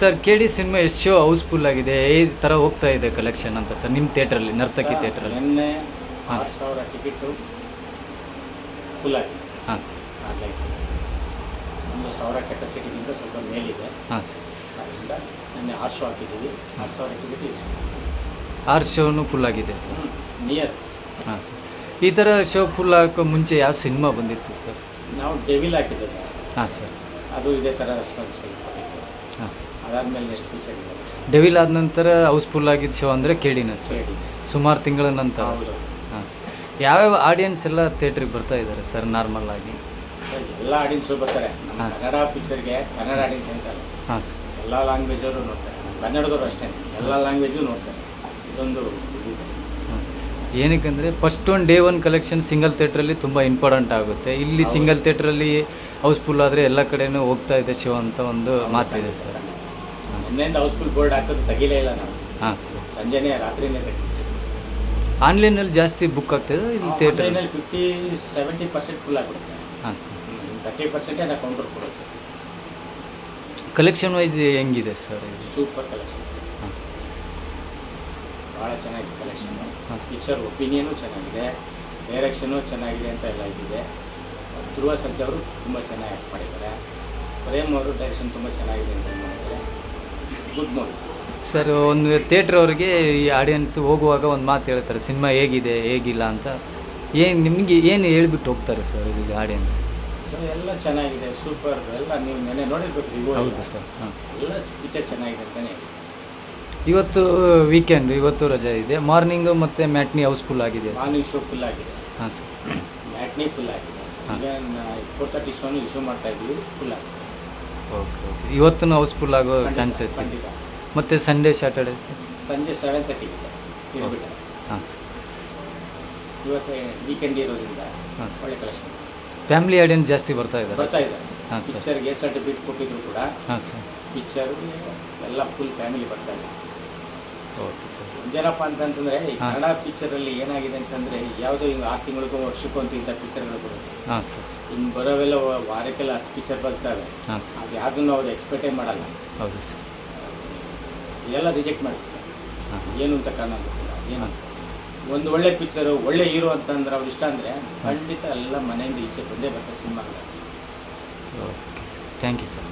Sir K D cinema ಎಷ್ಟು show house full ಆಗಿದೆ, ಈ ಥರ ಹೋಗ್ತಾ ಇದೆ ಕಲೆಕ್ಷನ್ ಅಂತ ಸರ್ ನಿಮ್ಮ ಥಿಯೇಟ್ರಲ್ಲಿ, ನರ್ತಕಿ ಥಿಯೇಟ್ರಲ್ಲಿ? ನಿನ್ನೆ ಹಾಂ 6,000 ಟಿಕೆಟು ಫುಲ್ ಆಗಿದೆ. ಹಾಂ ಸರ್. ಆಗಲೈತೆ 1,000 ಕೆಪಾಸಿಟಿಗಿಂತ ಸ್ವಲ್ಪ ಮೇಲಿದೆ. ಹಾಂ ಸರ್. ಅದರಿಂದ ನಿನ್ನೆ 6 ಶೋ ಹಾಕಿದ್ದೀವಿ. 6,000 ಟಿಕೆಟ್ ಇದೆ. 6 ಶೋನು ಫುಲ್ ಆಗಿದೆ ಸರ್. ನಿಯರ್. ಹಾಂ ಸರ್. ಈ ಥರ ಶೋ ಫುಲ್ ಹಾಕೋ ಮುಂಚೆ ಯಾವ ಸಿನಿಮಾ ಬಂದಿತ್ತು ಸರ್? ನಾವು ಡೆವಿಲ್ ಹಾಕಿದ್ದೆ ಸರ್. ಹಾಂ ಸರ್. ಅದು ಇದೇ ಥರ ರೆಸ್ಪಾನ್ಸ್ ಕೊಟ್ಟಿತ್ತು. ಹಾಂ ಸರ್. ಅದಾದಮೇಲೆ ನೆಕ್ಸ್ಟ್ ಪಿಕ್ಚರ್ ಇದೆ ಡೆವಿಲ್ ಆದ ನಂತರ ಹೌಸ್ಫುಲ್ ಆಗಿದ್ದ ಶೋ ಅಂದರೆ ಕೆಡಿನ ಸರ್, KD. ಸುಮಾರು ತಿಂಗಳ ನಂತರ. ಹೌದು. ಹಾಂ ಸರ್. ಯಾವ್ಯಾವ ಆಡಿಯನ್ಸ್ ಎಲ್ಲ ಥಿಯೇಟ್ರಿಗೆ ಬರ್ತಾ ಇದ್ದಾರೆ ಸರ್ ನಾರ್ಮಲ್ ಆಗಿ? ಸರ್ ಎಲ್ಲ ಆಡಿಯನ್ಸು ಬರ್ತಾರೆ. ನಮ್ಮ ಹಾಂ. ಕನ್ನಡ ಪಿಕ್ಚರ್ಗೆ ಕನ್ನಡ ಆಡಿಯನ್ಸ್ ಅಂತಲ್ಲ, ಹಾಂ ಸರ್. ಎಲ್ಲ ಲ್ಯಾಂಗ್ವೇಜವರು ನೋಡ್ತಾರೆ. ನಮ್ಮ ಕನ್ನಡದವರು ಅಷ್ಟೇ, ಎಲ್ಲ ಲ್ಯಾಂಗ್ವೇಜು ನೋಡ್ತಾರೆ. ಇದೊಂದು ಇದಿದೆ. ಹಾಂ ಸರ್. ಏನಕ್ಕಂದರೆ first day one collection single ಥಿಯೇಟ್ರಲ್ಲಿ ತುಂಬ ಇಂಪಾರ್ಟೆಂಟ್ ಆಗುತ್ತೆ. ಇಲ್ಲಿ ಹೌದು. ಸಿಂಗಲ್ ಥಿಯೇಟ್ರಲ್ಲಿ ಹೌಸ್ಫುಲ್ ಆದರೆ ಎಲ್ಲ ಕಡೆನೂ ಹೋಗ್ತಾ ಇದೆ ಶೋ ಅಂತ ಒಂದು ಮಾತಿದೆ ಸರ್. ಹಾಂ ಸರ್. ನಿನ್ನೆಯಿಂದ ಹೌಸ್ಫುಲ್ ಬೋರ್ಡ್ ಹಾಕೋದು ತೆಗಿಲೇ ಇಲ್ಲ ನಾವು. ಹಾಂ ಸರ್. ಸಂಜೆನೇ ರಾತ್ರಿನೇ ತೆಗಿತೀವಿ. ಆನ್ಲೈನಲ್ಲಿ ಜಾಸ್ತಿ ಬುಕ್ ಆಗ್ತದೆ ಇಲ್ಲಿ ಥಿಯೇಟ್ರ್? ಆನ್ಲೈನಲ್ಲಿ 50-70% ಫುಲ್ ಆಗಿಬಿಡುತ್ತೆ. ಹಾಂ ಸರ್. 30% ನಾವು ಕೌಂಟರ್ ಕೊಡುತ್ತೆ. ಕಲೆಕ್ಷನ್ ವೈಸ್ ಹೆಂಗಿದೆ ಸರ್ ಇದು? Super collections. ಹಾಂ ಸರ್. ಭಾಳ ಚೆನ್ನಾಗಿದೆ ಕಲೆಕ್ಷನ್. ಹಾಂ. ಪಿಕ್ಚರ್ ಒಪಿನಿಯನು ಚೆನ್ನಾಗಿದೆ, ಡೈರೆಕ್ಷನು ಚೆನ್ನಾಗಿದೆ ಅಂತ ಎಲ್ಲ ಇದಿದೆ. ಧ್ರುವ ಸರ್ಜಾ ಅವರು ತುಂಬ ಚೆನ್ನಾಗಿ ಆ್ಯಕ್ಟ್ ಮಾಡಿದ್ದಾರೆ. ಪ್ರೇಮ್ ಅವರು ಡೈರೆಕ್ಷನ್ ತುಂಬ ಚೆನ್ನಾಗಿದೆ ಅಂತ ಮಾಡಿದ್ದಾರೆ. It's good movie. ಸರ್ ಒಂದು ಥಿಯೇಟ್ರ್ ಅವ್ರಿಗೆ ಈ ಆಡಿಯನ್ಸ್ ಹೋಗುವಾಗ ಒಂದು ಮಾತು ಹೇಳ್ತಾರೆ, ಸಿನಿಮಾ ಹೇಗಿದೆ ಹೇಗಿಲ್ಲ ಅಂತ. ನಿಮಗೆ ಏನು ಹೇಳ್ಬಿಟ್ಟು ಹೋಗ್ತಾರೆ ಸರ್ ಈಗ ಆಡಿಯನ್ಸ್? ಸೊ ಎಲ್ಲ ಚೆನ್ನಾಗಿದೆ, ಸೂಪರ್. ಎಲ್ಲ ನೀವು ನೆನೆ ನೋಡಿರ್ಬೇಕು ರಿವ್ಯೂ. ಹೌದು ಸರ್. ಹಾಂ. ಎಲ್ಲ ಪಿಕ್ಚರ್ ಚೆನ್ನಾಗಿದೆ ಅಂತಲೇ ಹೇಳಿ. ಇವತ್ತು ವೀಕೆಂಡ್, ಇವತ್ತು ರಜೆ ಇದೆ. ಮಾರ್ನಿಂಗು ಮತ್ತು ಮ್ಯಾಟ್ನಿ ಹೌಸ್ಫುಲ್ ಆಗಿದೆ ಸರ್. ಮಾರ್ನಿಂಗ್ ಶೋ ಫುಲ್ ಆಗಿದೆ, ಹಾಂ ಸರ್. ಮ್ಯಾಟ್ನಿ ಫುಲ್ ಆಗಿದೆ. ಹಾಂ. ಈಗ 4:30 ಶೋನು ಇಶ್ಯೂ ಮಾಡ್ತಾ ಇದ್ದೀವಿ, ಫುಲ್ ಆಗಿದೆ. Okay okay. ಇವತ್ತು ಹೌಸ್ಫುಲ್ ಆಗೋ ಚಾನ್ಸಸ್ ಇದೆ. ಖಂಡಿತ. ಮತ್ತು ಸಂಡೇ ಸ್ಯಾಟರ್ಡೇ ಸರ್? ಸಂಜೆ 7:30 ಇದೆ ಇರ್ಬಿಟ್ಟು. ಹಾಂ ಸರ್. ಇವತ್ತು ವೀಕೆಂಡ್ ಇರೋದ್ರಿಂದ ಹಾಂ. ಒಳ್ಳೆ ಕಲೆಕ್ಷನ್ ಫ್ಯಾಮಿಲಿ ಆಡಿಯನ್ಸ್ ಜಾಸ್ತಿ ಬರ್ತಾ ಬರ್ತಾ ಇದ್ದಾರೆ? ಇದ್ದಾರೆ. ಹಾಂ ಸರ್. ಪಿಕ್ಚರ್ಗೆ ಸರ್ಟಿಫಿಕೇಟ್ ಕೊಟ್ಟಿದ್ರು ಕೂಡ ಹಾಂ ಸರ್. ಪಿಕ್ಚರ್ ಎಲ್ಲ ಫುಲ್ ಫ್ಯಾಮಿಲಿ ಬರ್ತಾ ಇದೆ. Okay sir. ಒಂದೇನಪ್ಪ ಅಂತಂತಂದರೆ ಈ ಹಾಂ ಕನ್ನಡ ಪಿಕ್ಚರಲ್ಲಿ ಏನಾಗಿದೆ ಅಂತಂದರೆ ಯಾವುದೋ ಹಿಂಗೆ 6 ತಿಂಗಳಿಗೂ ವರ್ಷಕ್ಕೂ ಅಂತ ಇಂಥ ಪಿಕ್ಚರ್ಗಳು ಬರುತ್ತೆ. ಹಾಂ ಸರ್. ಇನ್ನು ಬರೋವೆಲ್ಲ ವಾರಕ್ಕೆಲ್ಲ 10 ಪಿಕ್ಚರ್ ಬರ್ತವೆ. ಹಾಂ ಸರ್. ಅದು ಯಾವುದನ್ನು ಅವ್ರು ಎಕ್ಸ್ಪೆಕ್ಟೇ ಮಾಡಲ್ಲ. ಹೌದು ಸರ್. ಇದೆಲ್ಲ ರಿಜೆಕ್ಟ್ ಮಾಡ್ತಾರೆ. ಹಾಂ. ಏನು ಅಂತ ಕಾರಣ ಗೊತ್ತಿಲ್ಲ. ಏನು ಒಂದು ಒಳ್ಳೆ ಪಿಕ್ಚರು, ಒಳ್ಳೆ ಹೀರೋ ಅಂತಂದ್ರೆ ಅವ್ರು ಇಷ್ಟ ಅಂದರೆ ಖಂಡಿತ ಎಲ್ಲ ಮನೆಯಿಂದ ಈಚೆ ಬಂದೇ ಬರ್ತಾರೆ ಸಿನಿಮಾಗಳು. Okay sir. Thank you sir.